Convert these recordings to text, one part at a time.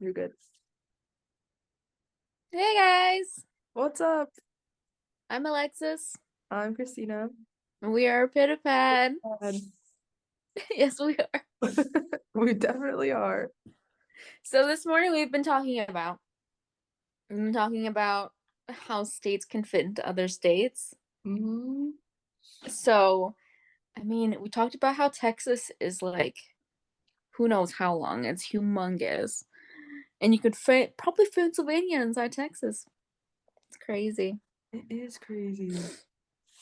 You're good. Hey guys, What's up? I'm Alexis, I'm Christina. and we are Pitapad. And Yes, we are. we definitely are. So this morning we've been talking about how states can fit into other states. Hmm. So, I mean, we talked about how Texas is like who knows how long. It's humongous. And you could fit probably Pennsylvania inside Texas. It's crazy. It is crazy.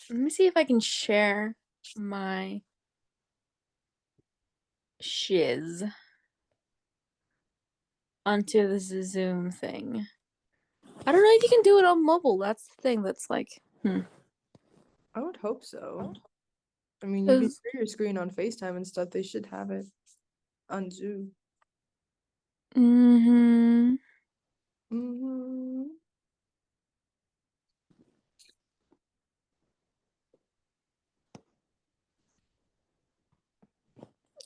Let me see if I can share my shiz onto this Zoom thing. I don't know if you can do it on mobile. That's the thing that's like, I would hope so. I mean, you can Cause share your screen on FaceTime and stuff. They should have it on Zoom. hmm Hmm.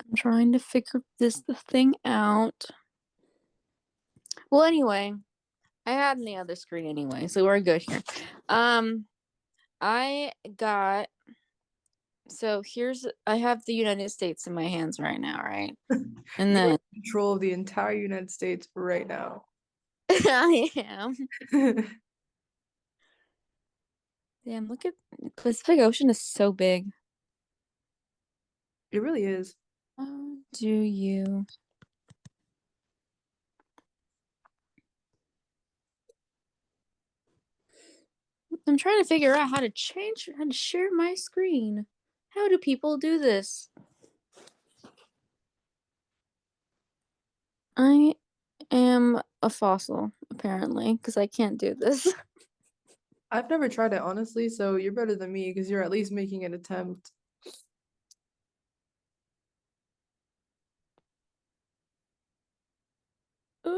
I'm trying to figure the thing out. Well, anyway, I had the other screen anyway, so we're good here. Um, I got I have the United States in my hands right now, right? And You're then in control of the entire United States right now. I am. It Damn, look at Pacific Ocean is so big. really is. How do you? I'm trying to figure out how to share my screen. How do people do this? I am a fossil, apparently, because I can't do this. I've never tried it, honestly, so you're better than me because you're at least making an attempt. Uh,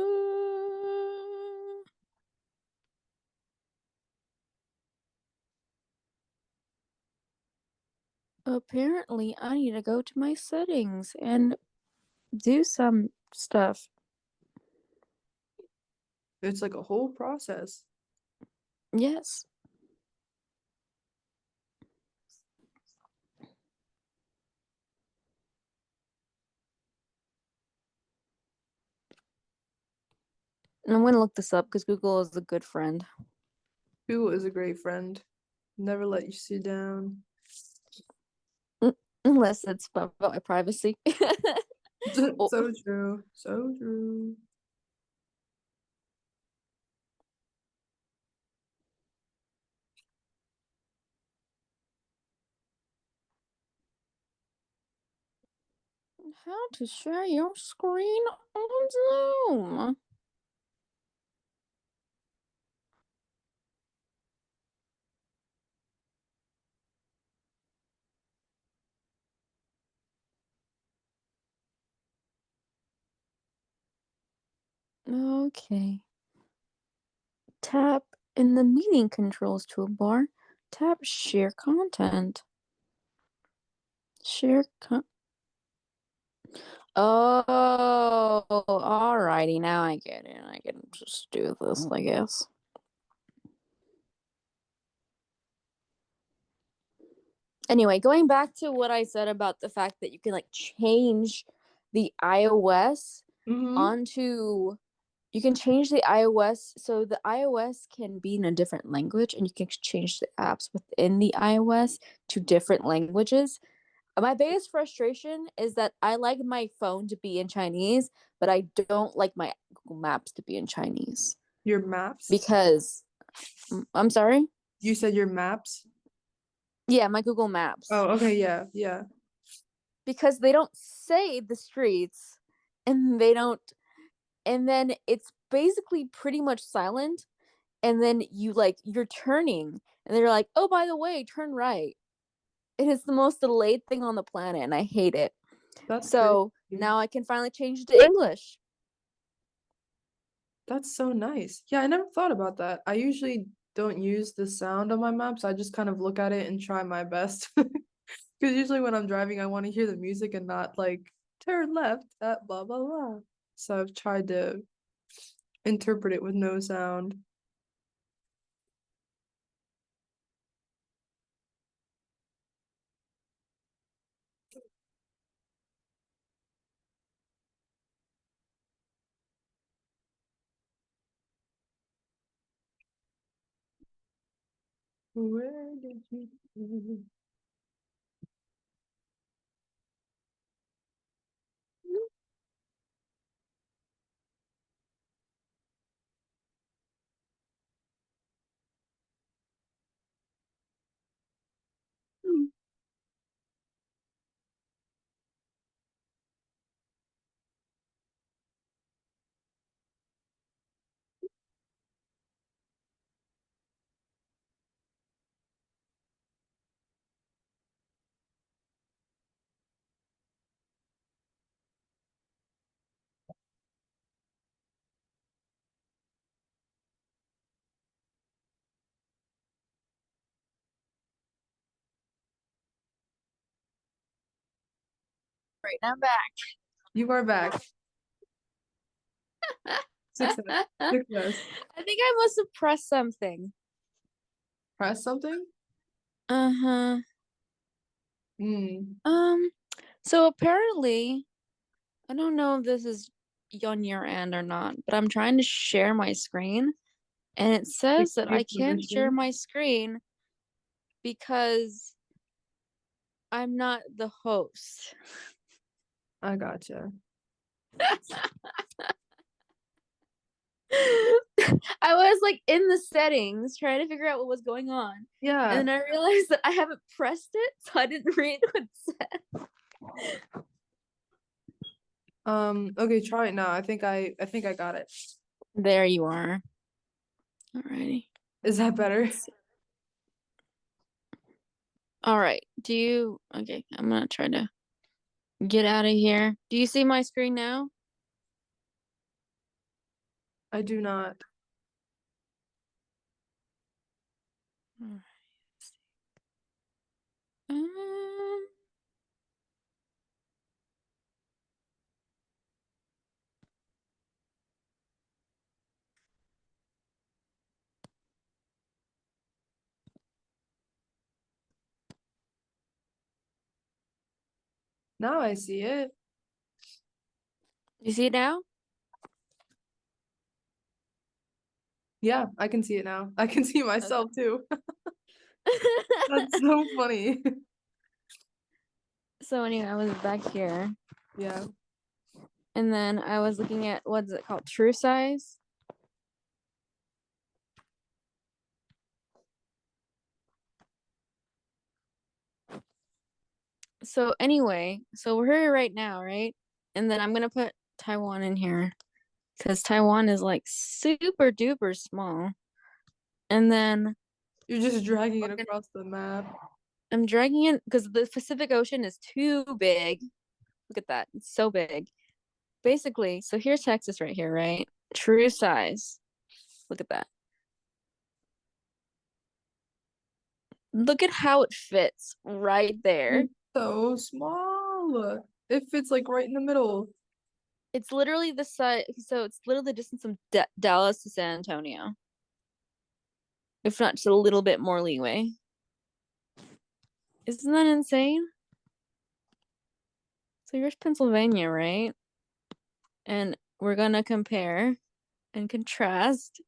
apparently, I need to go to my settings and do some stuff. It's like a whole process. Yes. And I'm going to look this up because Google is a good friend. Google is a great friend. Never let you sit down. Unless it's about my privacy. Oh, So true. So true. how to share your screen on Zoom? Okay. Tap in the meeting controls toolbar. Tap share content. Share con. Oh, alrighty. Now I get it. I can just do this, I guess. Anyway, going back to what I said about the fact that you can like change the iOS Mm-hmm. onto you can change the iOS so the iOS can be in a different language and you can change the apps within the iOS to different languages. My biggest frustration is that I like my phone to be in Chinese, but I don't like my Google Maps to be in Chinese Your maps? because I'm sorry. You said your maps? Yeah, my Google Maps Oh, okay, yeah, yeah. because they don't say the streets and they don't and then it's basically pretty much silent and then you're turning and they're like, "Oh, by the way, turn right." And it's the most delayed thing on the planet and I hate it. That's crazy. So, now I can finally change it to English. That's so nice. Yeah, I never thought about that. I usually don't use the sound on my maps. I just kind of look at it and try my best. Because usually when I'm driving, I want to hear the music and not like turn left at blah blah blah. So I've tried to interpret it with no sound. Where did you go? Right, I'm back. You are back. Success. I Success. think I must have pressed something. Press something? Uh-huh. Hmm. Um, so apparently, I don't know if this is on your end or not, but I'm trying to share my screen, and it They says give that you I can't share permission. my screen because I'm not the host. I gotcha. I was like in the settings trying to figure out what was going on. Yeah. And then I realized that I haven't pressed it, so I didn't read what it said. Okay, try it now. I think I got it. There you are. Alrighty. Is that better? Let's see. All right. Okay, I'm gonna try to get out of here. Do you see my screen now? I do not. Alright, let's see. Um, Now I see it. you see it now? Yeah, I can see it now. I can see myself Okay. too. That's so funny. So anyway, I was back here, Yeah. and then I was looking at what's it called? True size. So anyway, so we're here right now, right? And then I'm gonna put Taiwan in here because Taiwan is like super duper small. And then You're just dragging we're it gonna, across the map. I'm dragging it because the Pacific Ocean is too big. Look at that. It's so big. Basically, so here's Texas right here, right? True size. Look at that. Look at how it fits right there. It's so small. It fits like right in the middle. It's literally the size, so it's literally the distance from Dallas to San Antonio, if not just a little bit more leeway. Isn't that insane? So here's Pennsylvania, right? And we're gonna compare and contrast.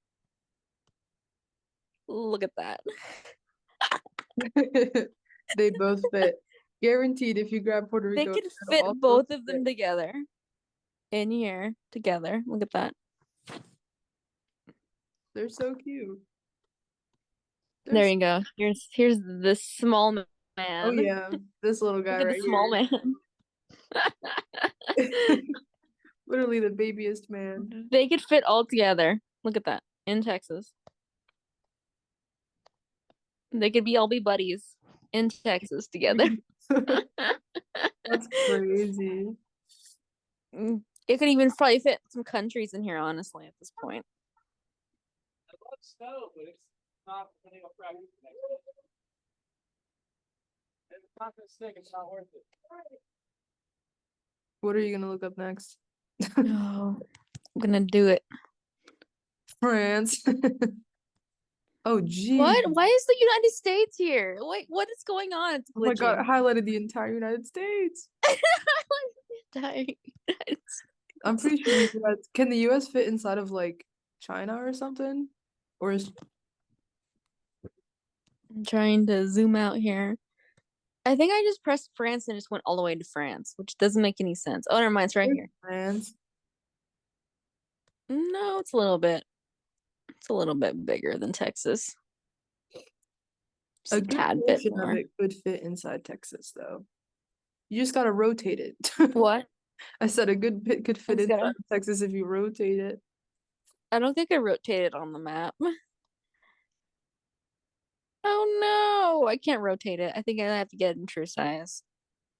Look at that. They both fit. Guaranteed if you grab Puerto They Rico, could it'll fit also both of them fit. together in here together. Look at that. They're so cute. They're There so... you go. Here's the small Oh man. yeah, this little Look guy at the right small here. man. Literally the babiest man. They could fit all together. Look at that. In Texas. They could all be buddies in Texas together. That's crazy. It could even probably fit some countries in here, honestly, at this point. I love snow, but it's not putting up right next week. If it's not gonna stick, it's not worth it. What are you gonna look up next? Oh, I'm gonna do it. France. Oh, geez. What? Why is the United States here? Wait, what is going on? It's Oh my God, glitching. it highlighted the entire United States. I'm pretty sure the US, can the US fit inside of like China or something? Or is I'm trying to zoom out here. I think I just pressed France and just went all the way to France, which doesn't make any sense. Oh, never mind, it's right here. France? No, it's a little bit. It's a little bit bigger than Texas. Just A a good tad bit portion of more. it could fit inside Texas, though. You just gotta rotate it. What? I said a good bit could fit It's inside gonna. of Texas if you rotate it. I don't think I rotated it on the map. Oh no, I can't rotate it. I think I have to get it in true size.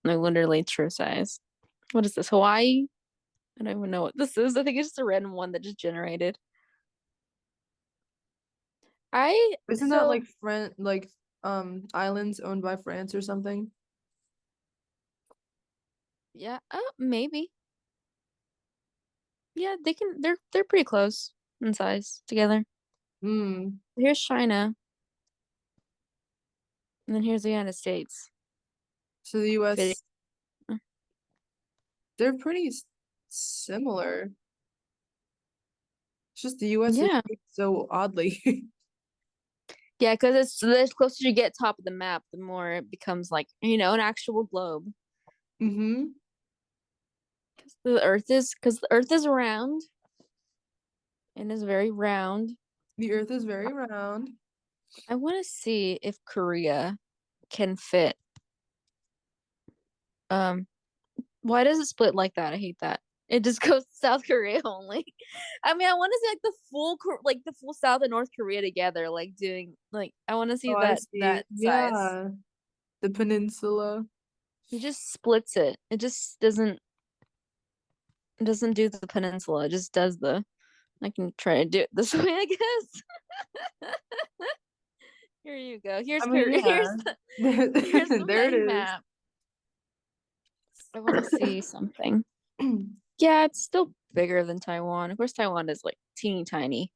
No, literally true size. What is this? Hawaii? I don't even know what this is. I think it's just a random one that just generated. I Isn't that so like islands owned by France or something? yeah, maybe. Yeah, they can they're pretty close in size together. Hmm. Here's China, and then here's the United States. So the Fitting. US, they're pretty similar. It's just the US is Yeah. shaped so oddly. Yeah, because it's the closer you get top of the map, the more it becomes like, an actual globe. Mm-hmm. Because the Earth is round and is very round. The Earth is very round. I want to see if Korea can fit. Um, why does it split like that? I hate that. It just goes to South Korea only. I mean, I want to see like the full South and North Korea together, like doing like I want to see Oh, I that see. size. Yeah. The peninsula. It just splits it. It just doesn't do the peninsula. It just does the. I can try to do it this way, I guess. Here you go. I mean, Here's yeah. here's the There it mini is. map. I want to see something. Yeah, it's still bigger than Taiwan. Of course, Taiwan is like teeny tiny.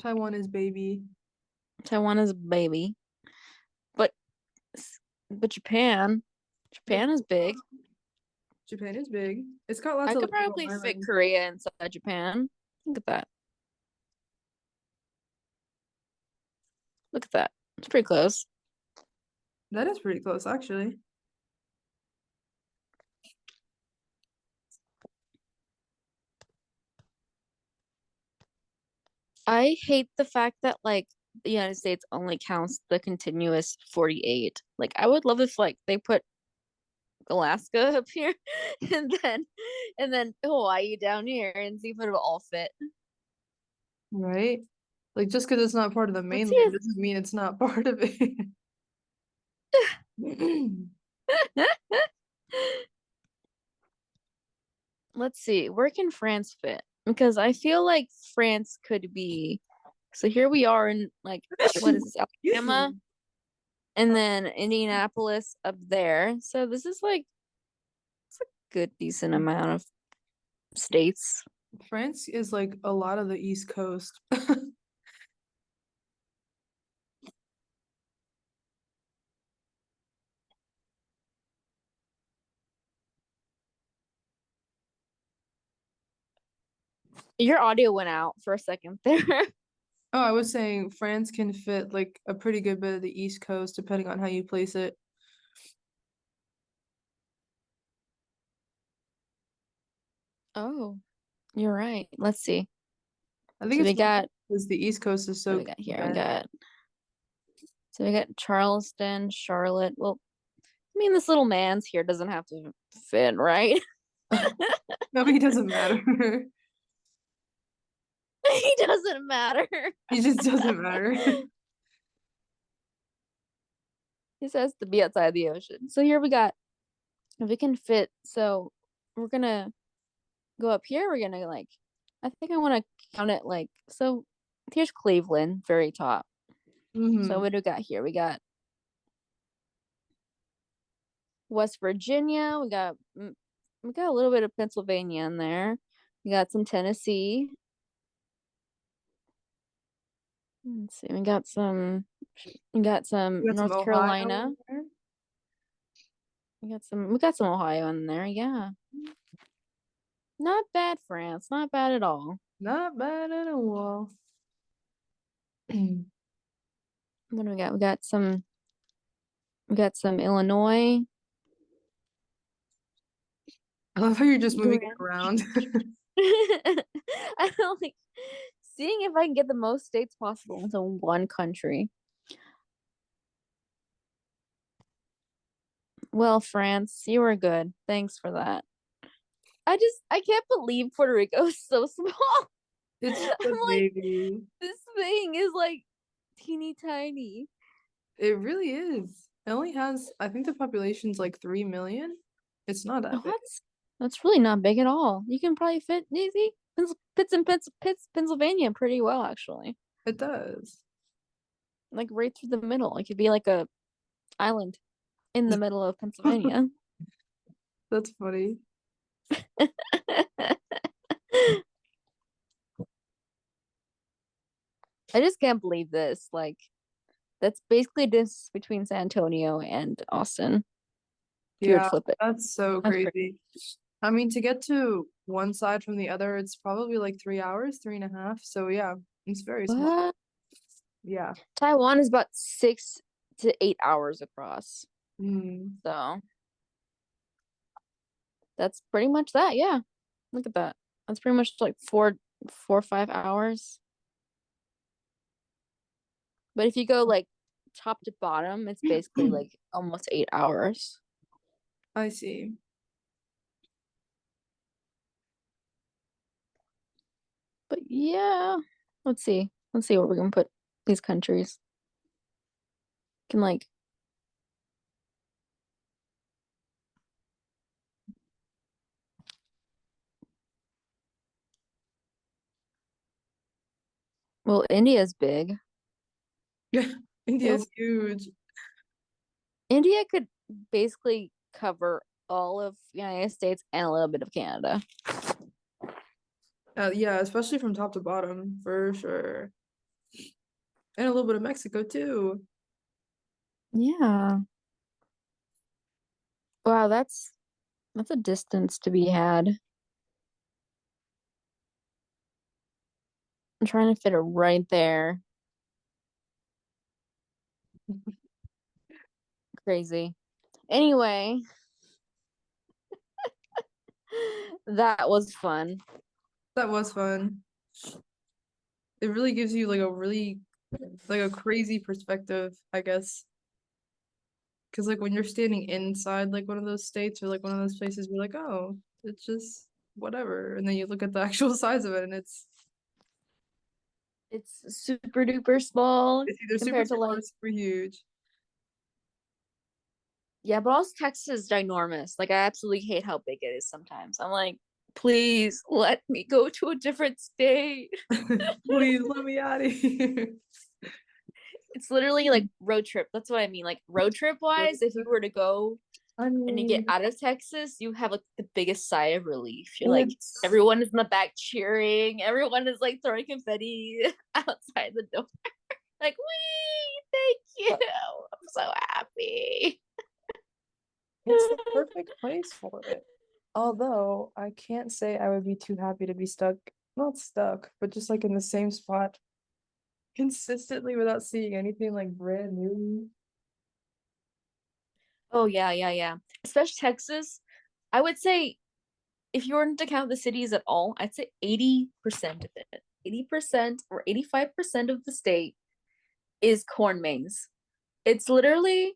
Taiwan is baby. Taiwan is a baby, but but Japan is big. Japan is big. It's got lots I of could like little probably fit islands. Korea inside Japan. Look at that. Look at that. It's pretty close. That is pretty close, actually. I hate the fact that like the United States only counts the continuous 48. Like I would love if like they put Alaska up here and then Hawaii down here and see if it would all fit. Right? Like just because it's not part of the Let's see mainland doesn't mean it's not part of it. if let's see, where can France fit? Because I feel like France could be so here we are in like what is this, Excuse Alabama? me. And then Indianapolis up there. So this is like it's a good decent amount of states. France is like a lot of the East Coast. Your audio went out for a second there. Oh, I was saying France can fit like a pretty good bit of the East Coast depending on how you place it. Oh, you're right. Let's see. I think So it's we got because the East Coast is what so do we got here? We condensed. got so we got Charleston, Charlotte. Well, I mean this little man's here doesn't have to fit, right? No, he doesn't matter. He doesn't matter. He just doesn't matter. He says to be outside the ocean. So here we got if we can fit. So we're gonna go up here. We're gonna like I think I want to count it like so. Here's Cleveland, very top. So Hmm. what do we got here? We got West Virginia. We got a little bit of Pennsylvania in there. We got some Tennessee. Let's see. We got some We got some North Ohio Carolina. in there. We got some Ohio in there. Yeah. Not bad, France. Not bad at all. Not bad at all. What do we got? We got some Illinois. I love how you're just moving it Grand. around. I don't like seeing if I can get the most states possible into one country. Well, France, you were good. Thanks for that. I can't believe Puerto Rico is so small. It's just I'm a like, baby. this thing is like teeny tiny. It really is. It only has, I think the population's like 3 million. It's not that Oh, big. that's really not big at all. You can probably fit easy Pennsylvania pretty well, actually. It does. Like right through the middle. It could be like a island in the middle of Pennsylvania. That's funny. I just can't believe this. Like, that's basically distance between San Antonio and Austin. If you were to Yeah, flip it. that's so That's crazy. crazy. I mean, to get to one side from the other, it's probably like 3 hours, 3.5. So yeah, it's very small. What? Yeah. Taiwan is about 6 to 8 hours across. Mm, So that's pretty much that. Yeah. Look at that. That's pretty much like 4 or 5 hours. But if you go like top to bottom, it's basically like almost 8 hours. I see. But yeah, let's see. Let's see where we can put these countries. Can like well, India's big. Yeah, Well, India's huge. India could basically cover all of the United States and a little bit of Canada. Yeah, especially from top to bottom, for sure. And a little bit of Mexico too. Yeah. Wow, that's a distance to be had. I'm trying to fit it right there. Crazy. Anyway, that was fun. That was fun. It really gives you like a crazy perspective, I guess. Because like when you're standing inside like one of those states or like one of those places, you're like, oh, it's just whatever. And then you look at the actual size of it and It's super duper small it's either super compared to small or like, super huge. yeah, but also Texas is ginormous. Like, I absolutely hate how big it is sometimes. I'm like, please let me go to a different state. Please let me out of here. It's literally like road trip. That's what I mean. Like, road trip wise, if you were to go I and you get mean, out of Texas, you have like the biggest sigh of relief. You're like, it's everyone is in the back cheering, everyone is like throwing confetti outside the door. Like, wee, thank you. I'm so happy. it's the perfect place for it. Although I can't say I would be too happy to be stuck, not stuck, but just like in the same spot consistently without seeing anything like brand new. Oh yeah, yeah, yeah. Especially Texas. I would say if you were to count the cities at all, I'd say 80% of it. 80% or 85% of the state is corn maze. It's literally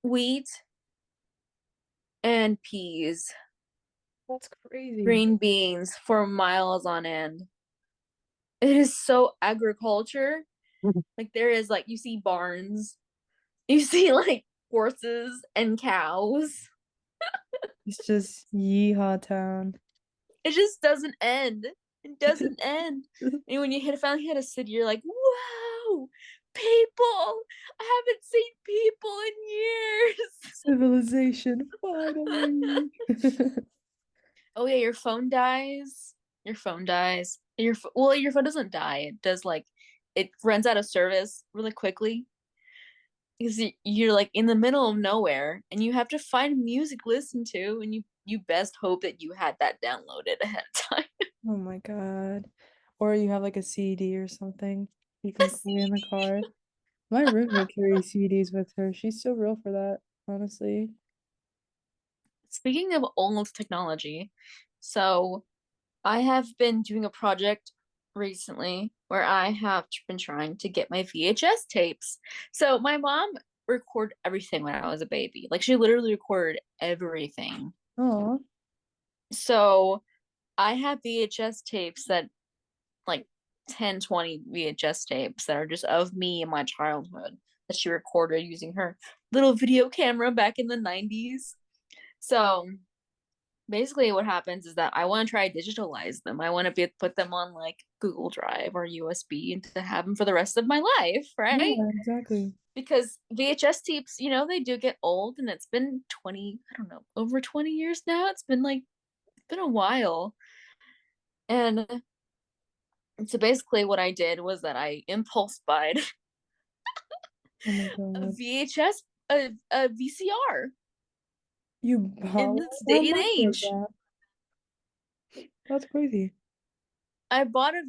wheat and peas, That's crazy. green beans for miles on end. It is so agriculture. Like there is like you see barns, you see like horses and cows. It's just yeehaw town. It just doesn't end. It doesn't end. And when finally hit a city, you're like, whoa, people! I haven't seen people in years. Civilization, finally. Oh yeah, your phone dies. Your phone dies. Your phone doesn't die. It does like it runs out of service really quickly because you're like in the middle of nowhere and you have to find music to listen to, and you best hope that you had that downloaded ahead of time. Oh my God. Or you have like a CD or something you can play in the car. My roommate carries CDs with her. She's so real for that, honestly. Speaking of old technology, so I have been doing a project recently where I have been trying to get my VHS tapes. So my mom recorded everything when I was a baby. Like she literally recorded everything. Oh, So I have VHS tapes that like 10, 20 VHS tapes that are just of me in my childhood that she recorded using her little video camera back in the 90s. So basically what happens is that I want to try to digitalize them. I want to be put them on like Google Drive or USB and to have them for the rest of my life, right? yeah, exactly. Because VHS tapes, they do get old, and it's been 20, I don't know, over 20 years now. It's been a while. And so basically what I did was that I impulse buyed Oh my a God. VHS, a VCR You in bought this one? How day and much was age. that? That's crazy. I bought a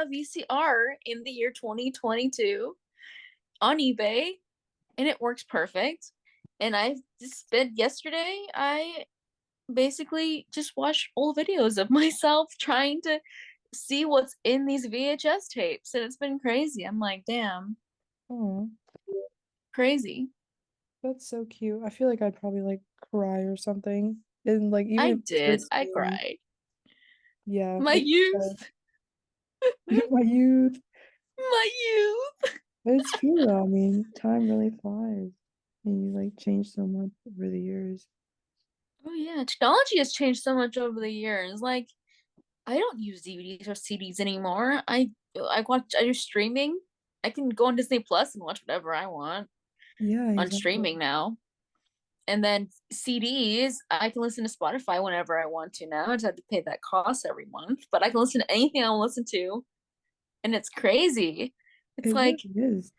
VCR in the year 2022 on eBay, and it works perfect. And I just spent yesterday, I basically just watched old videos of myself trying to see what's in these VHS tapes, and it's been crazy. I'm like, damn, Oh, crazy. that's so cute. I feel like I'd probably like cry or something. And like even I if it's so did. I scary. cried. Yeah, My it's youth. my youth. My youth. But it's true though. I mean, time really flies. And you like change so much over the years. Oh yeah, technology has changed so much over the years. Like I don't use DVDs or CDs anymore. I do streaming. I can go on Disney Plus and watch whatever I want Yeah, on exactly. streaming now. And then CDs, I can listen to Spotify whenever I want to now. I just have to pay that cost every month, but I can listen to anything I want to listen to, and it's crazy. It's It like, really is.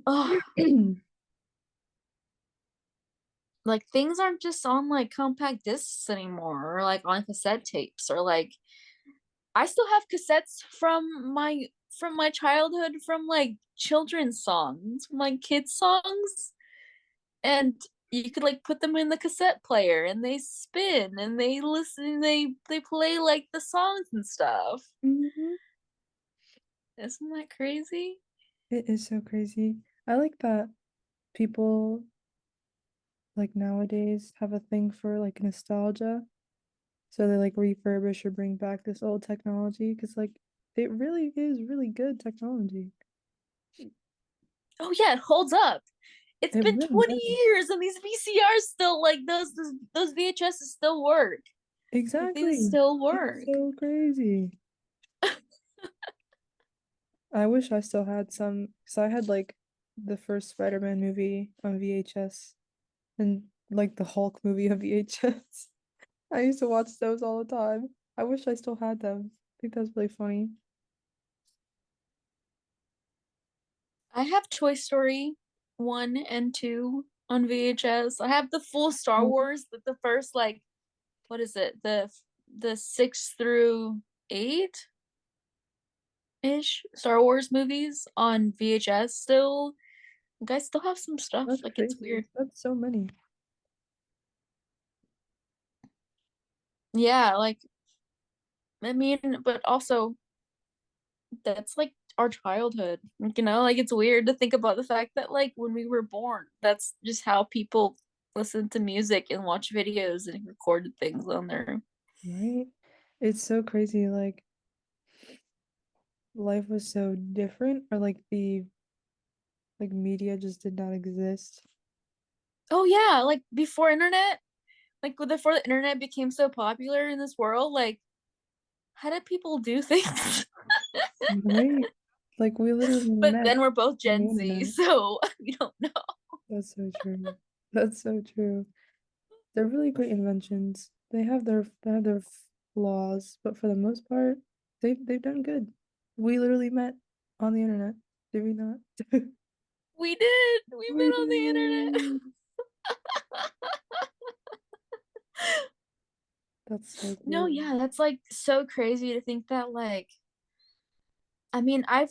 oh, like things aren't just on like compact discs anymore, or like on cassette tapes, or like I still have cassettes from my childhood, from like children's songs, from like kids songs, and you could like put them in the cassette player and they spin and they listen, they play like the songs and stuff. Mhm. Isn't that crazy? It is so crazy. I like that people like nowadays have a thing for like nostalgia. So they like refurbish or bring back this old technology because like it really is really good technology. Oh yeah, it holds up. It's It been really 20 does. years and these VCRs still like those VHSs still work. Like they Exactly. still It's work. so crazy. I wish I still had some because I had like the first Spider-Man movie on VHS and like the Hulk movie on VHS. I used to watch those all the time. I wish I still had them. I think that's really funny. I have Toy Story 1 and 2 on VHS. I have the full Star Oh, Wars, the first like what is it? The 6 through 8 ish Star Wars movies on VHS still. You guys still have some stuff. that's Like it's crazy. weird. That's so many. Yeah, like I mean, but also that's like our childhood. Like it's weird to think about the fact that like when we were born, that's just how people listen to music and watch videos and recorded things on there. Right? It's so crazy. Like life was so different, or like the like media just did not exist. Oh yeah, like before internet, like before the internet became so popular in this world, like how did people do things? Right? Like we literally But met then we're both on the Gen Z, internet. so we don't know. That's so true. That's so true. They're really great inventions. They have their flaws, but for the most part, they've done good. We literally met on the internet, did we not? We did. We met We on the internet. did. That's so No, cool. yeah, that's like so crazy to think that like I mean, I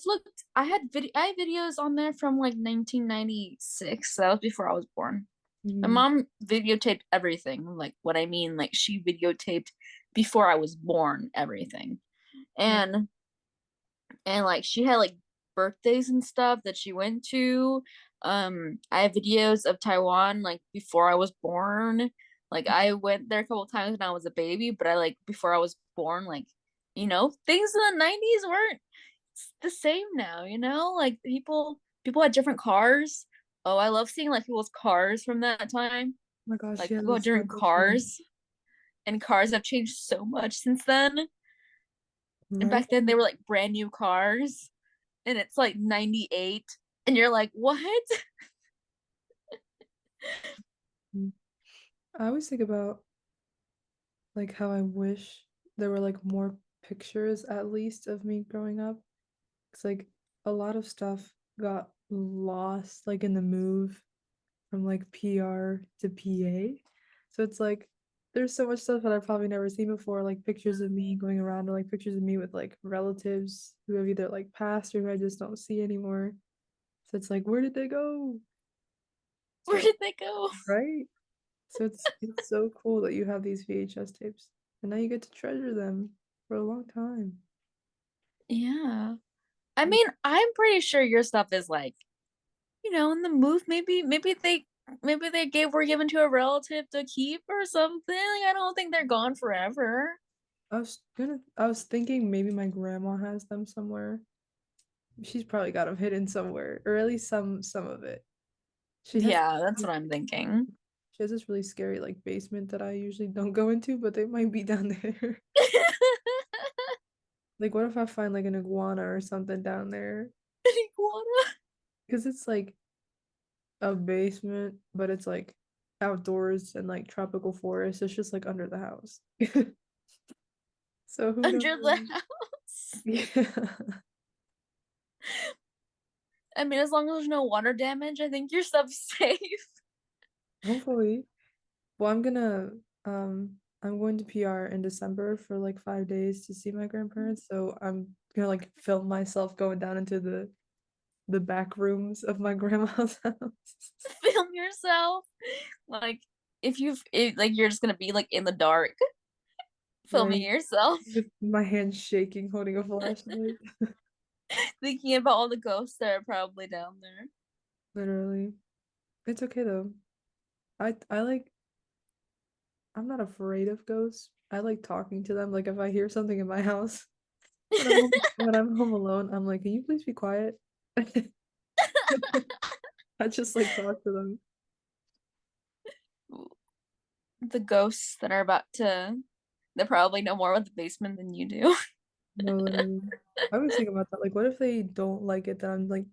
had videos on there from like 1996. So that was before I was born. My Mhm. mom videotaped everything. Like what I mean, like she videotaped before I was born everything. Yeah. And like she had like birthdays and stuff that she went to. I have videos of Taiwan like before I was born. Like I went there a couple times when I was a baby, but I like before I was born, like things in the 90s weren't the same now, like people had different cars. Oh, I love seeing like people's cars from that time. Oh my gosh, Like yeah, people had that's so different different. cars, and cars have changed so much since then. And Right? back then they were like brand new cars, and it's like 98, and you're like, what? Mm. I always think about like how I wish there were like more pictures at least of me growing up. It's like a lot of stuff got lost like in the move from like PR to PA. So it's like there's so much stuff that I've probably never seen before, like pictures of me going around or like pictures of me with like relatives who have either like passed or who I just don't see anymore. So it's like, where did they go? Where So, did they go? right? So it's so cool that you have these VHS tapes. And now you get to treasure them for a long time. Yeah. I mean, I'm pretty sure your stuff is like, in the move. Maybe they were given to a relative to keep or something. Like, I don't think they're gone forever. I was thinking maybe my grandma has them somewhere. She's probably got them hidden somewhere, or at least some of it. She has Yeah, that's what I'm thinking. she has this really scary like basement that I usually don't go into, but they might be down there. Like, what if I find like an iguana or something down there? Iguana. Because it's like a basement, but it's like outdoors and like tropical forest. It's just like under the house. So who Under the knows? house. Yeah, I mean, as long as there's no water damage, I think your stuff's safe. hopefully. Well, I'm going to PR in December for like 5 days to see my grandparents. So I'm gonna like film myself going down into the back rooms of my grandma's house. Film yourself. Like like you're just gonna be like in the dark filming Right. yourself, With my hands shaking, holding a flashlight. thinking about all the ghosts that are probably down there. Literally. It's okay though. I like I'm not afraid of ghosts. I like talking to them. Like if I hear something in my house when I'm home alone, I'm like, can you please be quiet? I just like talk to them. The ghosts that are about to they probably know more about the basement than you do. No, literally. I always think about that. Like, what if they don't like it that I'm like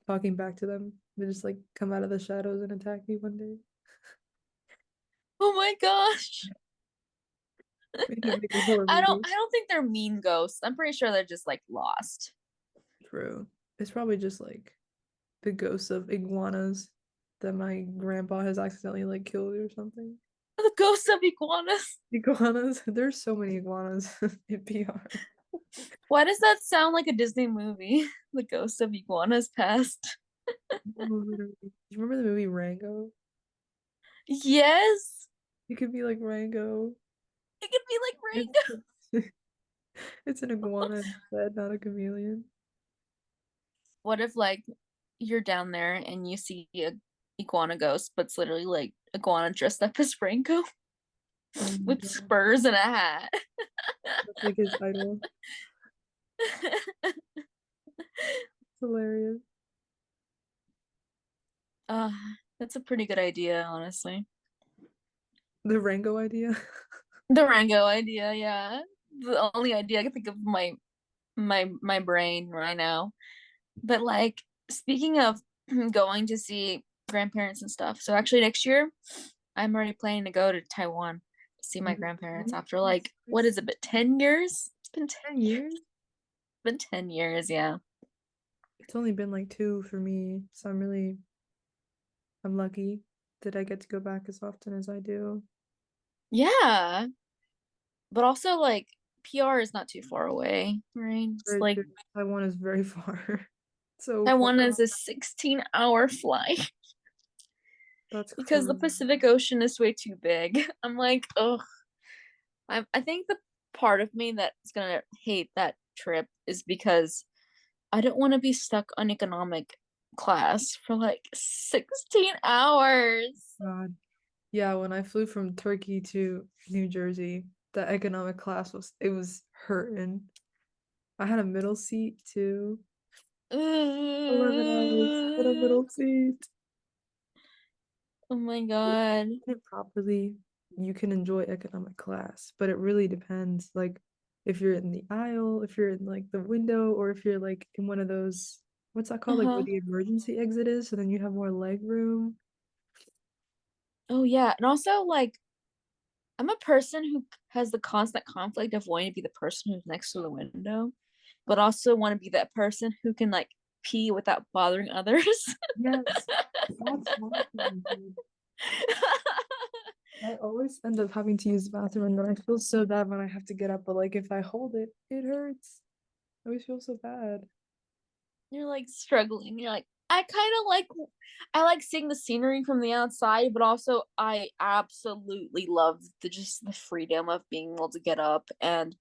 talking back to them? They just like come out of the shadows and attack me one day. Oh my gosh. Make a horror I don't movie. I don't think they're mean ghosts. I'm pretty sure they're just like lost. True. It's probably just like the ghosts of iguanas that my grandpa has accidentally like killed or something. The ghosts of iguanas. Iguanas. There's so many iguanas in PR. Why does that sound like a Disney movie? The ghosts of iguanas past. No, literally. Do you remember the movie Rango? Yes. It could be like Rango. It could be like It's Rango. it's an iguana instead, not a chameleon. What if like you're down there and you see a iguana ghost, but it's literally like iguana dressed up as Rango Oh my with god. spurs and a hat. That's like his idol. It's hilarious. uh, that's a pretty good idea, honestly. The Rango idea. The Rango idea, yeah. The only idea I can think of my brain right now. But like speaking of going to see grandparents and stuff, so actually next year I'm already planning to go to Taiwan to see my grandparents after like what is it, been 10 years? It's been 10 10 years. years? It's been 10 years, yeah. It's only been like 2 for me, so I'm lucky that I get to go back as often as I do. Yeah. But also like PR is not too far away, right? It's Very like true. Taiwan is very far. So far. Taiwan is a 16-hour flight That's because the crazy. Pacific Ocean is way too big. I'm like, oh, I think the part of me that's gonna hate that trip is because I don't want to be stuck on economic class for like 16 hours. God. Yeah, when I flew from Turkey to New Jersey, the economic class was hurting. I had a middle seat too. 11 hours in a Oh middle seat. my God. It properly, you can enjoy economic class, but it really depends. Like, if you're in the aisle, if you're in like the window, or if you're like in one of those, what's that called? Like where Uh-huh. the emergency exit is, so then you have more leg room. Oh yeah. And also like I'm a person who has the constant conflict of wanting to be the person who's next to the window, but also want to be that person who can like pee without bothering others. Yes, that's my thing, dude. I always end up having to use the bathroom, and then I feel so bad when I have to get up. But like, if I hold it, it hurts. I always feel so bad. You're like struggling. You're like, I like seeing the scenery from the outside, but also I absolutely love the freedom of being able to get up and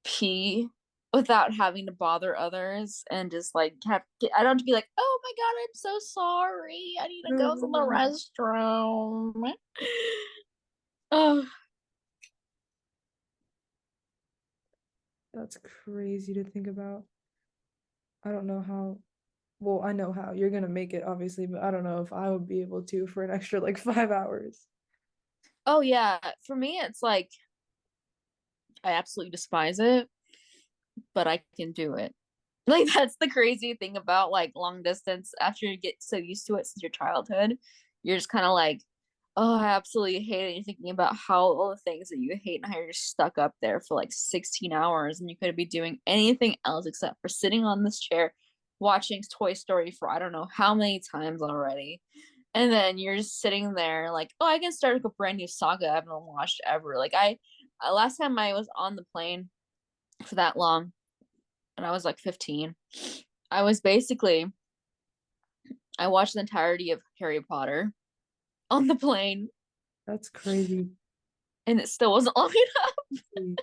pee without having to bother others and just like I don't have to be like, oh my God, I'm so sorry. I need to go to the restroom. Oh, That's crazy to think about. I don't know how. Well, I know how you're gonna make it, obviously, but I don't know if I would be able to for an extra like 5 hours. oh yeah. For me, it's like I absolutely despise it, but I can do it. Like that's the crazy thing about like long distance. After you get so used to it since your childhood, you're just kind of like, oh, I absolutely hate it. You're thinking about how all the things that you hate and how you're just stuck up there for like 16 hours and you could be doing anything else except for sitting on this chair watching Toy Story for I don't know how many times already. And then you're just sitting there like, oh, I can start a brand new saga I haven't watched ever. Like I last time I was on the plane for that long and I was like 15. I was basically I watched the entirety of Harry Potter on the plane That's crazy. and it still wasn't long I enough.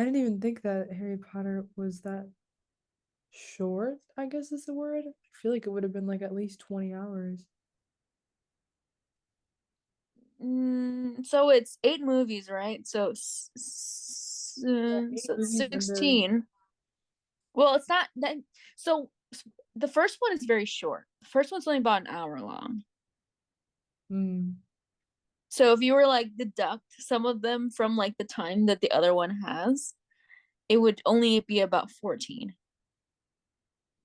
didn't even think that Harry Potter was that short, I guess is the word. I feel like it would have been like at least 20 hours. So it's 8 movies, right? So Yeah, 8 movies and then 16. Well, it's not that. So the first one is very short. The first one's only about an hour long. mm, So if you were like deduct some of them from like the time that the other one has, it would only be about 14.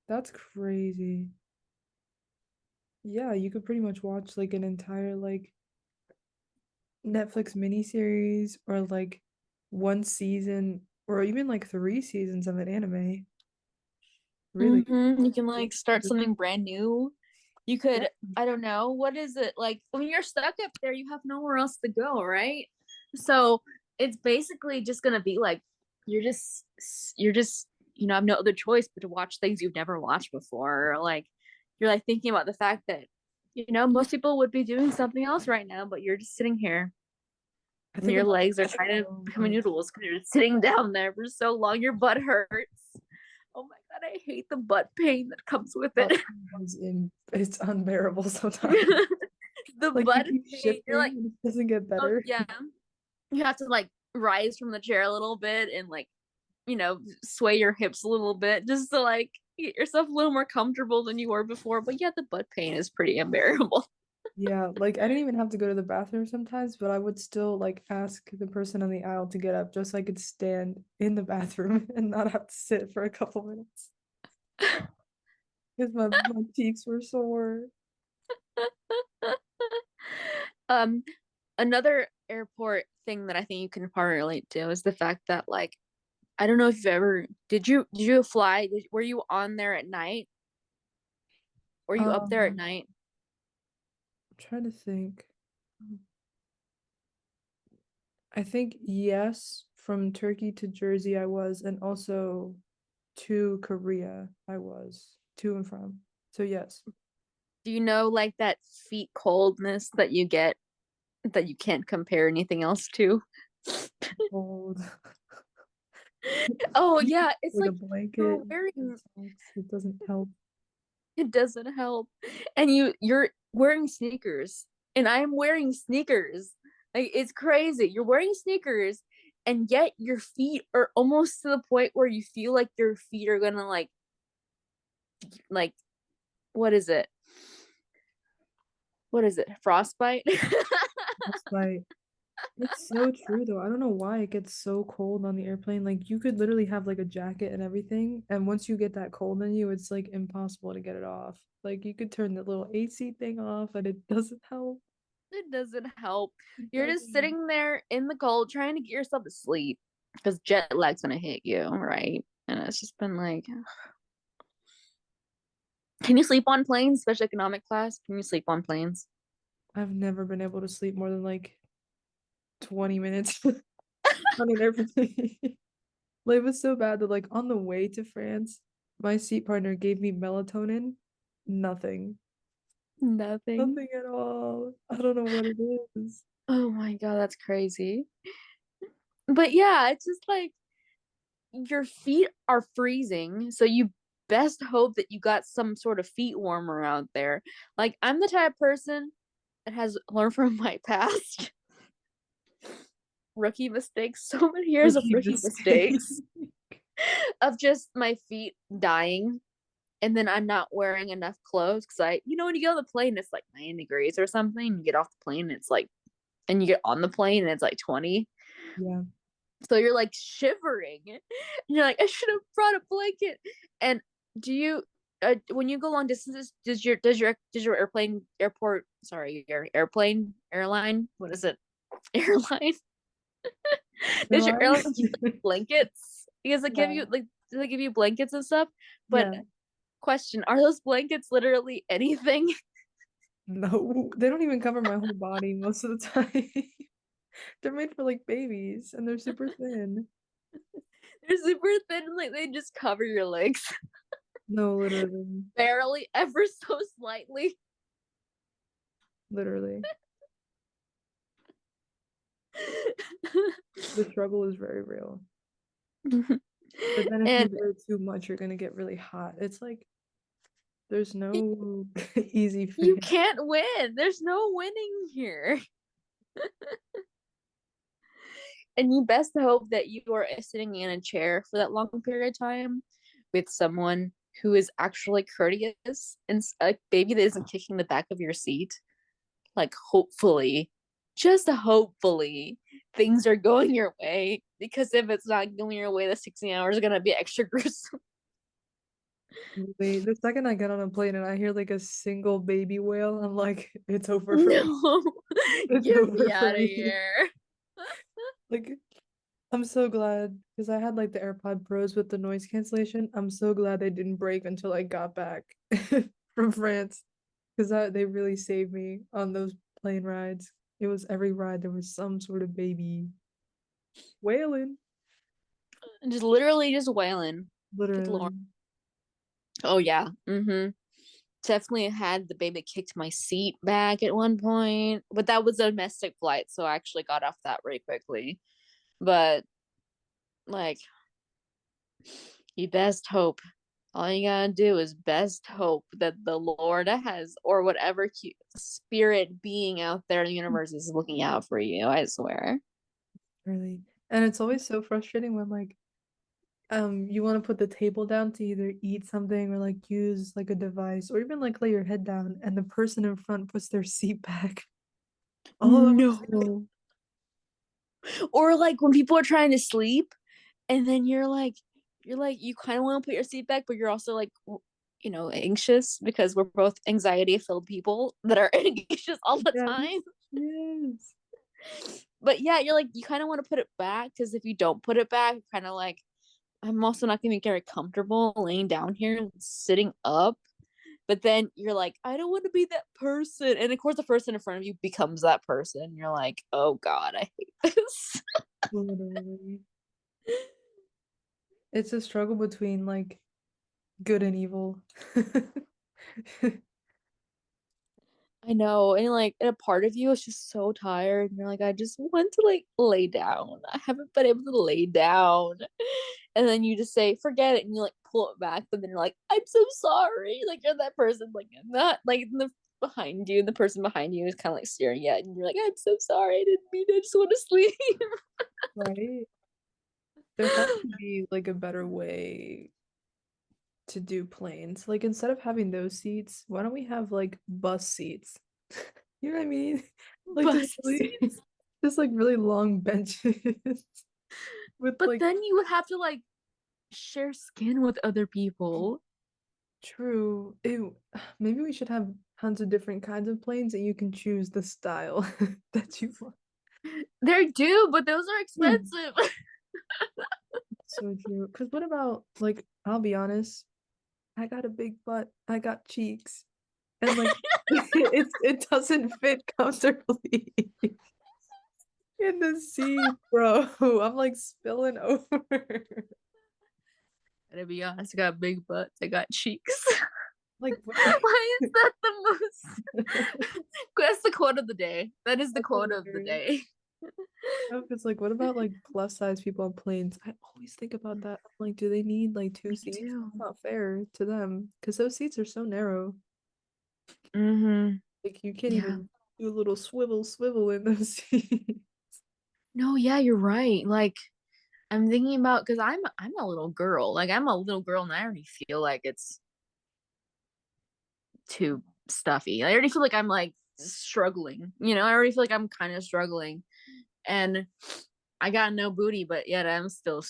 that's crazy. Yeah, you could pretty much watch like an entire like Netflix miniseries or like one season or even like 3 seasons of an anime. Really. You can like start something brand new. You Yeah. could, I don't know, what is it like when you're stuck up there, you have nowhere else to go, right? So it's basically just gonna be like you're just have no other choice but to watch things you've never watched before. Or like you're like thinking about the fact that most people would be doing something else right now, but you're just sitting here I and think your about legs are kind of so becoming much. noodles because you're sitting down there for so long, your butt hurts. Oh my God, I hate the butt pain that comes with Butt it. pain it's unbearable sometimes. The Like you butt keep pain. You're shifting like, and it doesn't get oh better. yeah. You have to like rise from the chair a little bit and like, sway your hips a little bit just to like get yourself a little more comfortable than you were before. But yeah, the butt pain is pretty unbearable. Yeah, like I didn't even have to go to the bathroom sometimes, but I would still like ask the person on the aisle to get up just so I could stand in the bathroom and not have to sit for a couple minutes because my cheeks were sore. um, Another airport thing that I think you can probably relate to is the fact that like I don't know if you've ever did you fly? Were you on there at night? Were you up there at Um, night? I'm trying to think. I think yes, from Turkey to Jersey I was, and also to Korea I was, to and from. So yes. Do you know like that feet coldness that you get that you can't compare anything else to? Cold. Oh yeah, it's Like a like blanket. you're wearing It doesn't help. it doesn't help. And you're wearing sneakers and I'm wearing sneakers. Like it's crazy. You're wearing sneakers and yet your feet are almost to the point where you feel like your feet are gonna like what is it? What is it? Frostbite? That's like it's so true though. I don't know why it gets so cold on the airplane. Like you could literally have like a jacket and everything, and once you get that cold in you, it's like impossible to get it off. Like you could turn the little AC thing off and it doesn't help. It doesn't help. It You're just doesn't. sitting there in the cold trying to get yourself to sleep because jet lag's gonna hit you, right? And it's just been like, can you sleep on planes, especially economic class? Can you sleep on planes? I've never been able to sleep more than like 20 minutes on an airplane. Like, it was so bad that like on the way to France, my seat partner gave me melatonin. Nothing. Nothing. Nothing at all. I don't know what it is. Oh my god, that's crazy. But yeah, it's just like your feet are freezing, so you best hope that you got some sort of feet warmer out there. Like I'm the type of person that has learned from my past rookie mistakes, so many years of Rookie rookie mistake. mistakes of just my feet dying and then I'm not wearing enough clothes because when you get on the plane, it's like 9 degrees or something. You get off the plane, and it's like, and you get on the plane, and it's like 20. Yeah. So you're like shivering. And you're like, I should have brought a blanket. And do you, when you go long distances, does your your airline, what is it? Airline? Does your Airline? airline give you like blankets? Because they give Yeah. you like, do they give you blankets and stuff? But Yeah. question, are those blankets literally anything? No, they don't even cover my whole body most of the time. They're made for like babies and they're super thin. They're super thin, like they just cover your legs No, literally. barely, ever so slightly. Literally. The struggle is very real. But then if you And wear too much, you're gonna get really hot. It's like there's no easy you fix. can't win. There's no winning here. And you best hope that you are sitting in a chair for that long period of time with someone who is actually courteous and a baby that isn't kicking the back of your seat. Like, hopefully, just hopefully, things are going your way. Because if it's not going your way, the 16 hours are going to be extra gruesome. Wait, the second I get on a plane and I hear like a single baby wail, I'm like, it's over for me. No, It's get me over for out of me. here. Like, I'm so glad because I had like the AirPod Pros with the noise cancellation. I'm so glad they didn't break until I got back from France because they really saved me on those plane rides. It was every ride there was some sort of baby wailing, Just literally just wailing. Good lord. literally. Oh yeah. Definitely had the baby kicked my seat back at one point, but that was a domestic flight, so I actually got off that really quickly. But like, you best hope. All you gotta do is best hope that the Lord has, or whatever spirit being out there in the universe is looking out for you. I swear. Really. And it's always so frustrating when like you want to put the table down to either eat something or like use like a device or even like lay your head down and the person in front puts their seat back all the way No. down. Or like when people are trying to sleep, and then you kind of want to put your seat back, but you're also like, anxious because we're both anxiety filled people that are anxious all the Yes. time. Yes. But yeah, you're like, you kind of want to put it back because if you don't put it back, kind of like I'm also not gonna be very comfortable laying down here and sitting up. But then you're like, I don't want to be that person. And of course the person in front of you becomes that person. You're like, oh God, I hate this. Literally. It's a struggle between like good and evil. I know. And like and a part of you is just so tired. And you're like, I just want to like lay down. I haven't been able to lay down. And then you just say, forget it, and you like pull it back, but then you're like, I'm so sorry. Like you're that person, like not like the behind you, the person behind you is kind of like staring at, and you're like, I'm so sorry, I didn't mean to, I just want to sleep. Right? There has to be like a better way to do planes. Like instead of having those seats, why don't we have like bus seats? You know what I mean? Like just Bus really seats. just like really long benches with But like then you would have to like share skin with other people. true. Ew. Maybe we should have tons of different kinds of planes and you can choose the style that you want. They do, but those are expensive. So true. Because what about like I'll be honest, I got a big butt, I got cheeks, and like it doesn't fit comfortably in the seat, bro. I'm like spilling over. Gotta be honest, I got big butts, I got cheeks. Like what? Why is that the most? That's the quote of the day. That is the That's quote of the hilarious. day. No, it's like, what about like plus size people on planes? I always think about that. I'm like, do they need like two Me seats? too. That's not fair to them because those seats are so narrow. Mm-hmm. Like you can't Yeah. even do a little swivel in those seats. No, yeah, you're right. Like I'm thinking about because I'm a little girl. Like I'm a little girl and I already feel like it's too stuffy. I already feel like I'm like struggling. I already feel like I'm kind of struggling. And I got no booty, but yet I'm still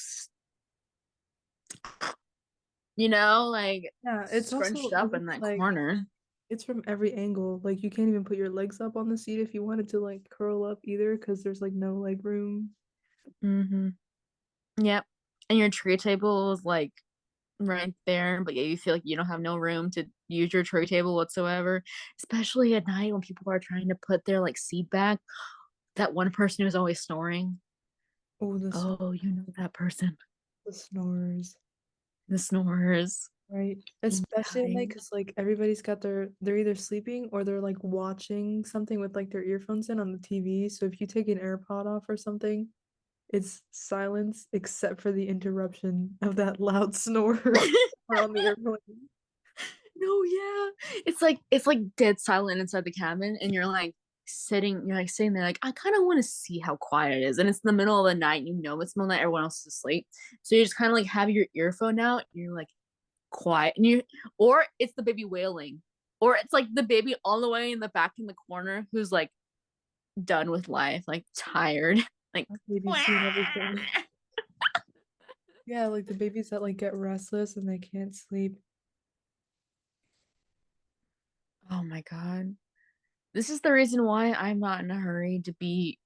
like Yeah, it's scrunched also up because in that like corner. it's from every angle. Like you can't even put your legs up on the seat if you wanted to like curl up either because there's like no leg room. Mm-hmm. Yep. And your tray table is like right there, but yeah, you feel like you don't have no room to use your tray table whatsoever, especially at night when people are trying to put their like seat back. That one person who's always snoring. Oh, Oh, you know that person. the snores. The snorers. Right. Being Especially at night, tired. because like everybody's got they're either sleeping or they're like watching something with like their earphones in on the TV. So if you take an AirPod off or something, it's silence except for the interruption of that loud snore or on the airplane. No, yeah. It's like dead silent inside the cabin, and you're like sitting there like I kind of want to see how quiet it is. And it's in the middle of the night, it's the middle of the night, everyone else is asleep. So you just kind of like have your earphone out, and you're like quiet, or it's the baby wailing, or it's like the baby all the way in the back in the corner who's like done with life, like tired, like Babies seeing everything. Yeah, like the babies that like get restless and they can't sleep. oh my God. This is the reason why I'm not in a hurry to be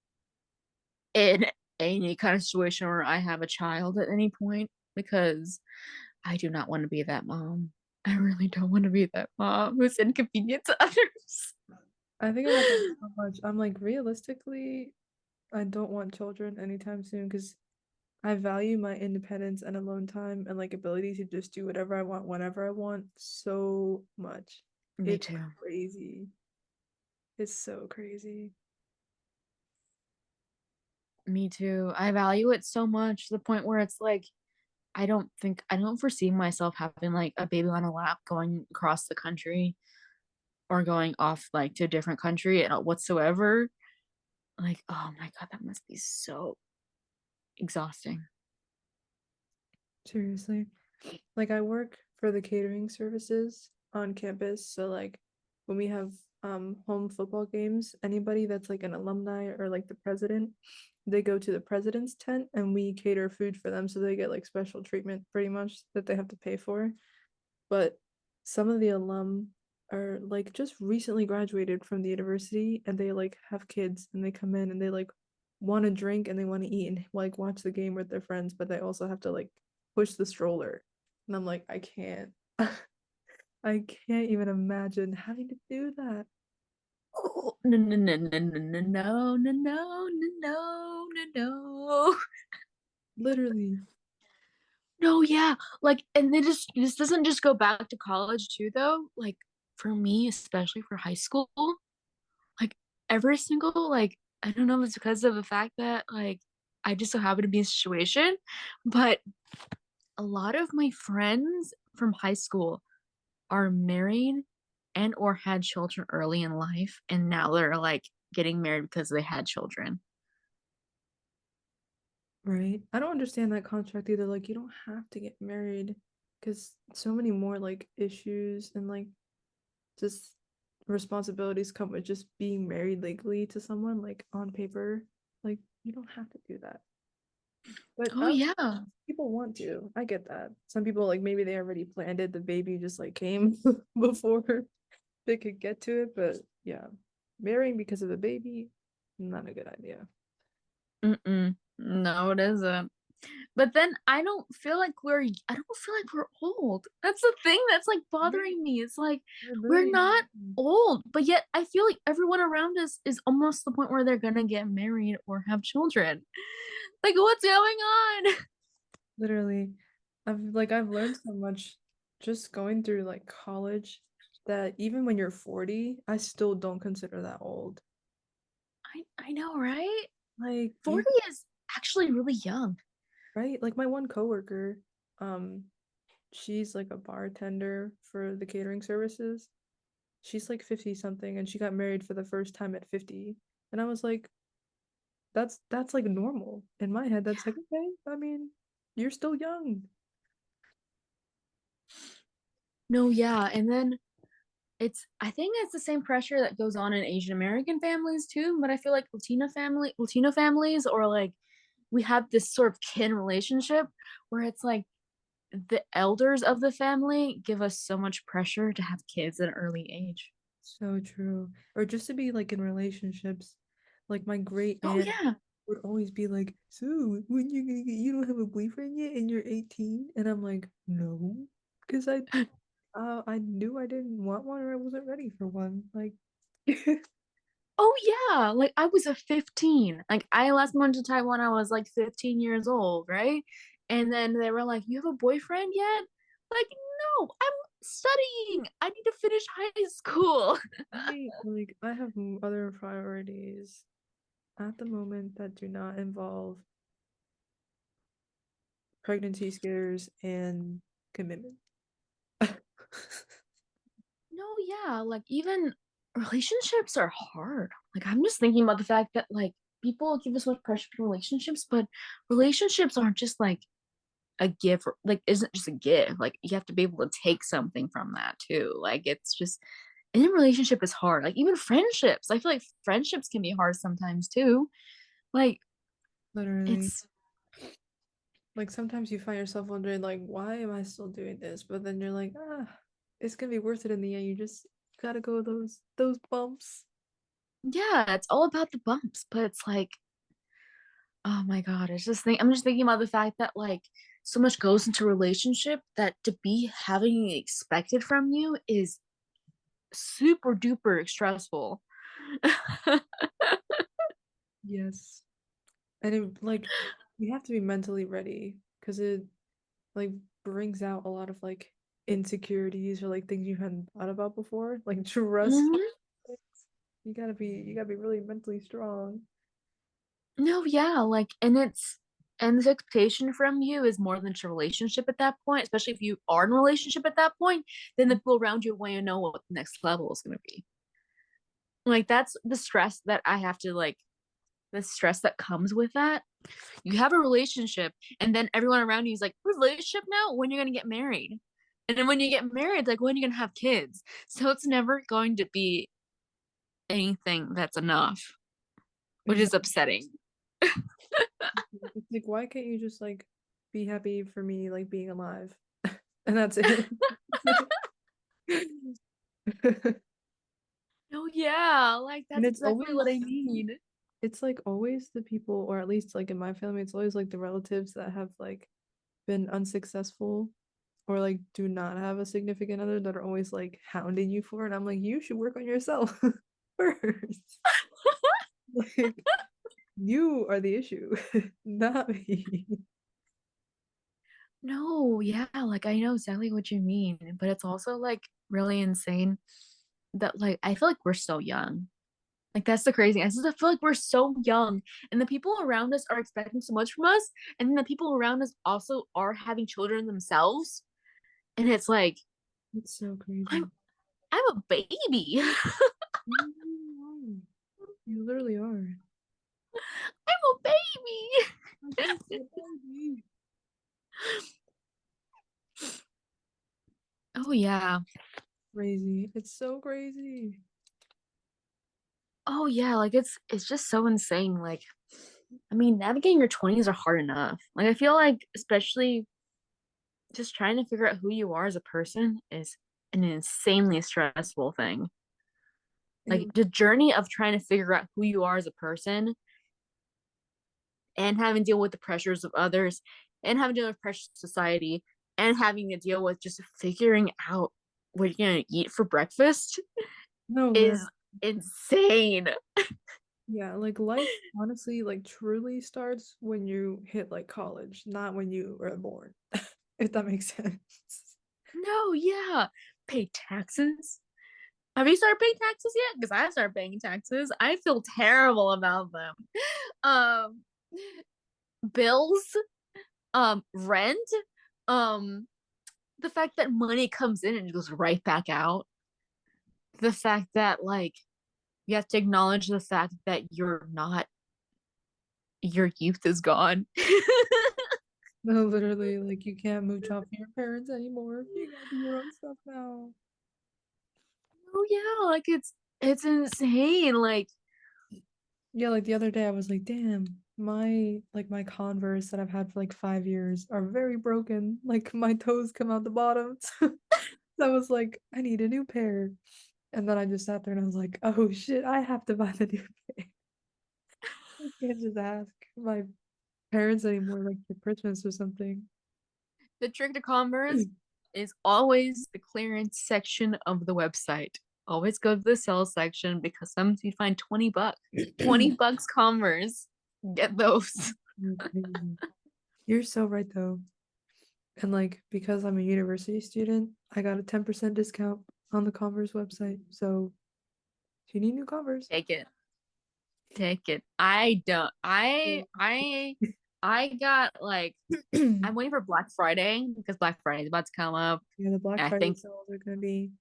in any kind of situation where I have a child at any point, because I do not want to be that mom. I really don't want to be that mom who's inconvenient to others. I think about that so much. I'm like, realistically, I don't want children anytime soon because I value my independence and alone time and like ability to just do whatever I want whenever I want so much. Me It's too. crazy. It's so crazy. Me too. I value it so much to the point where it's like I don't foresee myself having like a baby on a lap going across the country or going off like to a different country and whatsoever. Like, oh my God, that must be so exhausting. Seriously. Like I work for the catering services on campus, so like when we have home football games, anybody that's like an alumni or like the president, they go to the president's tent and we cater food for them so they get like special treatment pretty much that they have to pay for. But some of the alum are like just recently graduated from the university and they like have kids and they come in and they like want to drink and they want to eat and like watch the game with their friends, but they also have to like push the stroller. And I'm like, I can't. I can't even imagine having to do that. Oh, no, no, no, no, no, no, no, no, no, no, no, no. Literally. No, yeah. Like, and they just this doesn't just go back to college too, though. Like for me, especially for high school, like every single like I don't know if it's because of the fact that like I just so happen to be in a situation, but a lot of my friends from high school are married and or had children early in life, and now they're like getting married because they had children. Right. I don't understand that contract either. Like, you don't have to get married because so many more like issues and like just responsibilities come with just being married legally to someone like on paper. Like, you don't have to do that. But Oh yeah. people want to. I get that. Some people like maybe they already planned it, the baby just like came before they could get to it. But yeah, marrying because of a baby, not a good idea. Mm-mm. No, it isn't. But then I don't feel like we're old. That's the thing that's like Right. bothering me. It's like We're we're literally not old, but yet I feel like everyone around us is almost the point where they're gonna get married or have children. Like what's going on? literally, I've learned so much just going through like college that even when you're 40, I still don't consider that old. I know, right? Like you 40 is actually really young. right? Like my one coworker, um, she's like a bartender for the catering services. She's like 50 something and she got married for the first time at 50. And I was like, that's like normal. In my head, that's like, okay, I mean, you're still young. No, yeah. And then I think it's the same pressure that goes on in Asian American families too, but I feel like Latino families or like we have this sort of kin relationship where it's like the elders of the family give us so much pressure to have kids at an early age. So true. Or just to be like in relationships. Like my great Oh aunt yeah. would always be like, so when you gonna get you don't have a boyfriend yet and you're 18? And I'm like, no. Because I knew I didn't want one or I wasn't ready for one. Like Oh yeah. Like I was a 15. Like I last went to Taiwan, I was like 15 years old, right? And then they were like, "You have a boyfriend yet?" Like, no, I'm studying. I need to finish high school. I have other priorities at the moment that do not involve pregnancy scares and commitment. No, yeah, like even relationships are hard. Like I'm just thinking about the fact that like people give us so much pressure to relationships, but relationships aren't just like a give, like isn't just a give. Like you have to be able to take something from that too. Like it's just any relationship is hard. Like even friendships. I feel like friendships can be hard sometimes too. Like Literally. it's Like sometimes you find yourself wondering, like, why am I still doing this? But then you're like, it's gonna be worth it in the end. You just gotta go those bumps. yeah, it's all about the bumps, but it's like oh my God, I'm just thinking about the fact that like so much goes into a relationship that to be having it expected from you is super duper stressful. Yes. And it like you have to be mentally ready because it like brings out a lot of like insecurities or like things you hadn't thought about before, like trust. Mhm. You gotta be really mentally strong. No, yeah, like and this expectation from you is more than just a relationship at that point, especially if you are in a relationship at that point, then the people around you want to know what the next level is gonna be. Like that's the stress that I have to like the stress that comes with that. You have a relationship, and then everyone around you is like, relationship now? When you're gonna get married? And then when you get married, like when you're gonna have kids. So it's never going to be anything that's enough, which is Exactly. upsetting. It's like why can't you just like be happy for me like being alive? And that's it. Oh yeah, like And that's it's exactly always what I need. it's like always the people, or at least like in my family, it's always like the relatives that have like been unsuccessful or like do not have a significant other that are always like hounding you for it. I'm like, you should work on yourself first. Like, you are the issue, not me. No, yeah, like I know exactly what you mean, but it's also like really insane that like I feel like we're so young. Like that's the crazy. I just feel like we're so young, and the people around us are expecting so much from us, and then the people around us also are having children themselves, and it's like It's so crazy. I'm a baby. You literally are. I'm a baby. Oh yeah. Crazy. It's so crazy. Oh yeah, like it's just so insane. Like I mean, navigating your 20s are hard enough. Like I feel like especially just trying to figure out who you are as a person is an insanely stressful thing. Like It, the journey of trying to figure out who you are as a person and having to deal with the pressures of others and having to deal with pressures of society and having to deal with just figuring out what you're gonna eat for breakfast no, is insane. yeah, like life honestly, like truly starts when you hit like college, not when you were born, if that makes sense. No, yeah. Pay taxes. Have you started paying taxes yet? Because I started paying taxes. I feel terrible about them. Um, bills, rent, um, the fact that money comes in and it goes right back out. The fact that like you have to acknowledge the fact that you're not your youth is gone. No, literally, like you can't mooch off your parents anymore. You gotta do your own stuff now. Oh yeah, like it's insane. Like Yeah, like the other day I was like, damn, my Converse that I've had for like 5 years are very broken. Like my toes come out the bottoms. So I was like, I need a new pair. And then I just sat there and I was like, oh shit, I have to buy the new pair. I can't just ask my parents anymore, like for Christmas or something. the trick to commerce is always the clearance section of the website. Always go to the sales section because sometimes you find $20. $20 commerce. Get those. You're so right though. And like because I'm a university student, I got a 10% discount on the Converse website. So if you need new Converse, Take it. Take it. I don't. I got like yeah, I'm waiting for Black Friday because Black Friday is about to come up. the Black And I Friday think sales are gonna be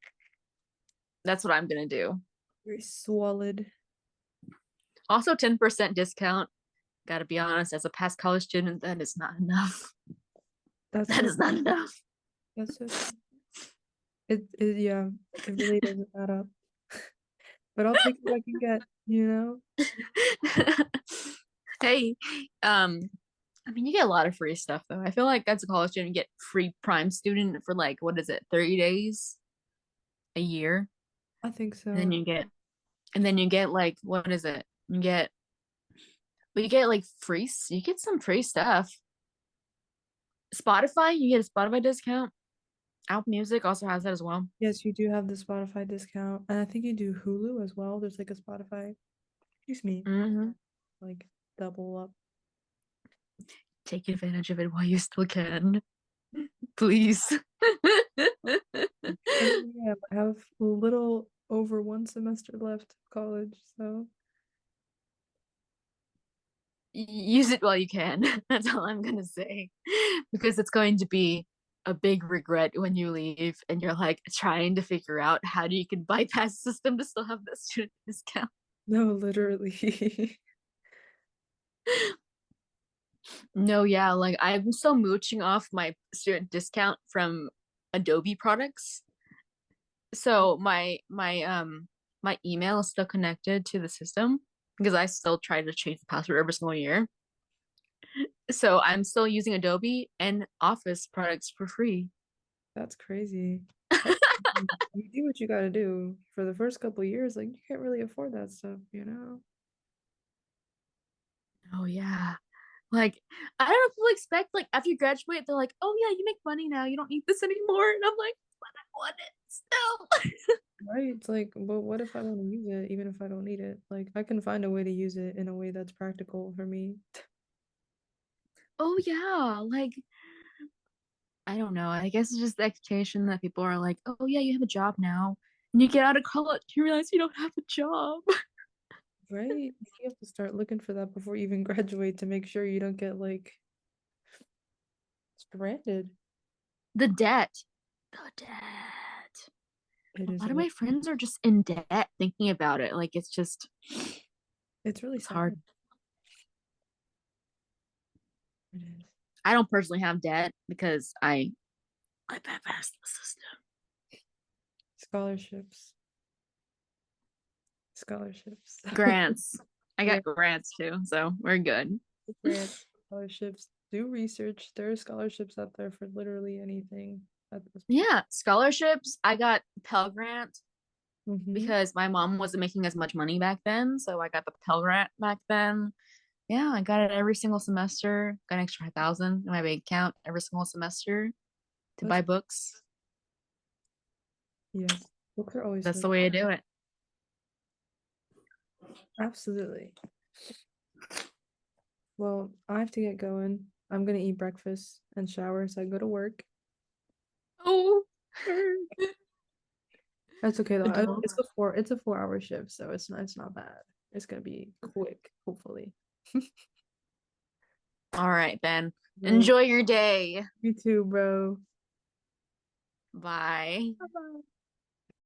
that's what I'm gonna do. very solid. Also, 10% discount. Gotta be honest, as a past college student, that is not enough. That's That so is not enough. that's so it yeah, it really doesn't add up. But I'll take what I can get, you know? Hey, I mean, you get a lot of free stuff though. I feel like as a college student, you get free Prime student for like what is it, 30 days a year, I think and then so. you get like what is it? You get like free. You get some free stuff. Spotify, you get a Spotify discount. Apple Music also has that as well. Yes, you do have the Spotify discount. And I think you do Hulu as well. There's like a Spotify, excuse me, Hmm. like double up. Take advantage of it while you still can, please. I mean, yeah, I have a little over 1 semester left of college, so Use it while you can. That's all I'm gonna say. Because it's going to be a big regret when you leave and you're like trying to figure out how do you can bypass the system to still have the student discount. no, literally. No, yeah, like I'm still mooching off my student discount from Adobe products. So my email is still connected to the system because I still try to change the password every single year. So I'm still using Adobe and Office products for free. That's crazy. You do what you gotta do. For the first couple years, like you can't really afford that stuff, you know? Oh yeah. Like, I don't know if people expect, like, after you graduate, they're like, oh, yeah, you make money now. You don't need this anymore. And I'm like, but I want it still. Right? It's like, but what if I want to use it, even if I don't need it? Like, I can find a way to use it in a way that's practical for me. Oh, yeah. Like, I don't know. I guess it's just the expectation that people are like, oh, yeah, you have a job now. And you get out of college, you realize you don't have a job. Right? You have to start looking for that before you even graduate to make sure you don't get like stranded. The debt. The debt. It A is lot of really, my friends are just in debt thinking about it. Like, it's just, it's really it's sad. hard. It is. I don't personally have debt because I bypassed the system. Scholarships. Scholarships. Grants. I Yeah, got grants too, so we're good. grants, scholarships. Do research. There are scholarships out there for literally anything at this point. Yeah, scholarships. I got Pell Grant Mm-hmm. because my mom wasn't making as much money back then, so I got the Pell Grant back then. Yeah, I got it every single semester. Got an extra 1,000 in my bank account every single semester to That's buy books. yes. Books are always That's good. the way to do it. Absolutely. Well, I have to get going. I'm gonna eat breakfast and shower so I go to work. Oh, That's okay though. adult. It's a 4 hour shift, so it's not bad. It's gonna be quick, hopefully. All right, then. Right. Enjoy your day. You too, bro. Bye. Bye-bye.